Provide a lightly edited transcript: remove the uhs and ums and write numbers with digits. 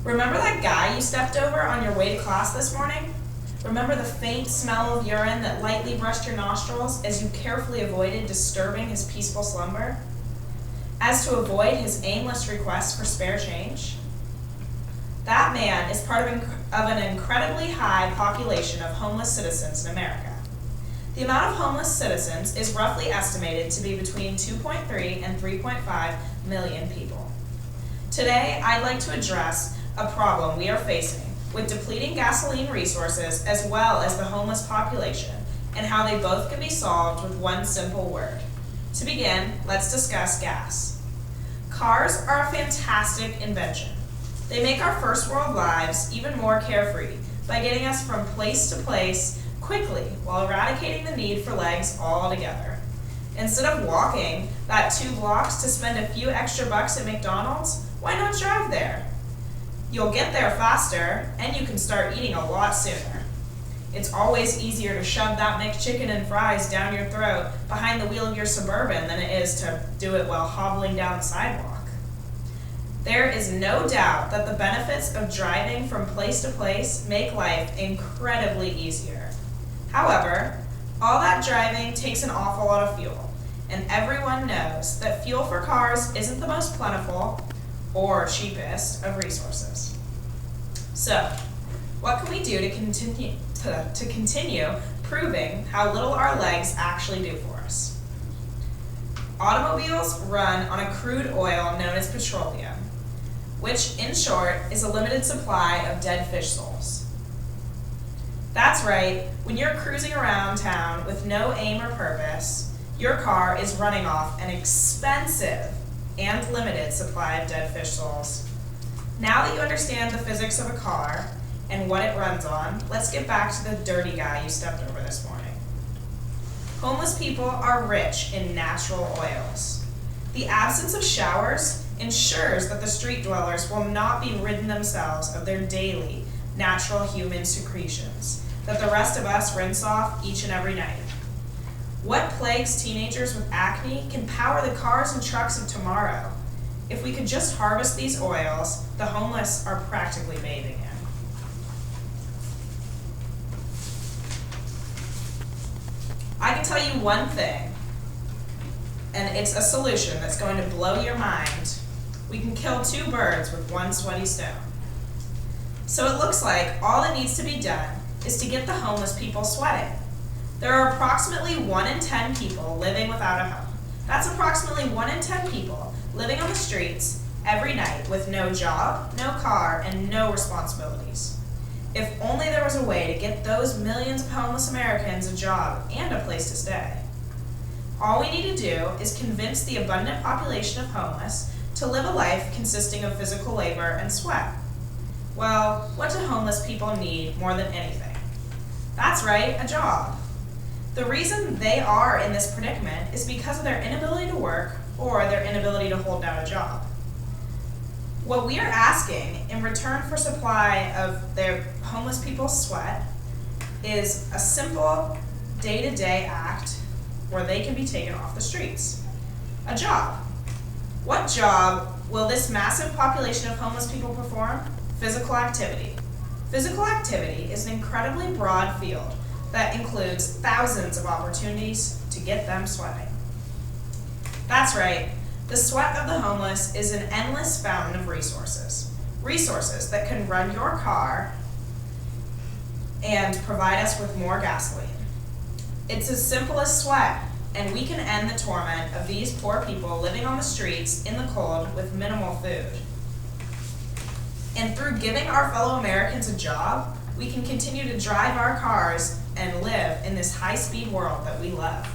Remember that guy you stepped over on your way to class this morning? Remember the faint smell of urine that lightly brushed your nostrils as you carefully avoided disturbing his peaceful slumber? As to avoid his aimless request for spare change? That man is part of an incredibly high population of homeless citizens in America. The amount of homeless citizens is roughly estimated to be between 2.3 and 3.5 million people. Today, I'd like to address a problem we are facing with depleting gasoline resources as well as the homeless population and how they both can be solved with one simple word. To begin, let's discuss gas. Cars are a fantastic invention. They make our first world lives even more carefree by getting us from place to place quickly while eradicating the need for legs altogether. Instead of walking that 2 blocks to spend a few extra bucks at McDonald's, why not drive there? You'll get there faster and you can start eating a lot sooner. It's always easier to shove that McChicken and fries down your throat behind the wheel of your Suburban than it is to do it while hobbling down the sidewalk. There is no doubt that the benefits of driving from place to place make life incredibly easier. However, all that driving takes an awful lot of fuel, and everyone knows that fuel for cars isn't the most plentiful or cheapest of resources. So, what can we do to continue proving how little our legs actually do for us? Automobiles run on a crude oil known as petroleum, which in short is a limited supply of dead fish souls. That's right, when you're cruising around town with no aim or purpose, your car is running off an expensive and limited supply of dead fish souls. Now that you understand the physics of a car and what it runs on, let's get back to the dirty guy you stepped over this morning. Homeless people are rich in natural oils. The absence of showers ensures that the street dwellers will not be ridden themselves of their daily natural human secretions that the rest of us rinse off each and every night. What plagues teenagers with acne can power the cars and trucks of tomorrow. If we could just harvest these oils, the homeless are practically bathing in. I can tell you one thing, and it's a solution that's going to blow your mind. We can kill 2 birds with one sweaty stone. So it looks like all that needs to be done is to get the homeless people sweating. There are approximately 1 in 10 people living without a home. That's approximately 1 in 10 people living on the streets every night with no job, no car, and no responsibilities. If only there was a way to get those millions of homeless Americans a job and a place to stay. All we need to do is convince the abundant population of homeless to live a life consisting of physical labor and sweat. Well, what do homeless people need more than anything? That's right, a job. The reason they are in this predicament is because of their inability to work or their inability to hold down a job. What we are asking in return for supply of their homeless people's sweat is a simple day-to-day act where they can be taken off the streets. A job. What job will this massive population of homeless people perform? Physical activity. Physical activity is an incredibly broad field that includes thousands of opportunities to get them sweating. That's right, the sweat of the homeless is an endless fountain of resources. Resources that can run your car and provide us with more gasoline. It's as simple as sweat, and we can end the torment of these poor people living on the streets in the cold with minimal food. And through giving our fellow Americans a job, we can continue to drive our cars and live in this high-speed world that we love.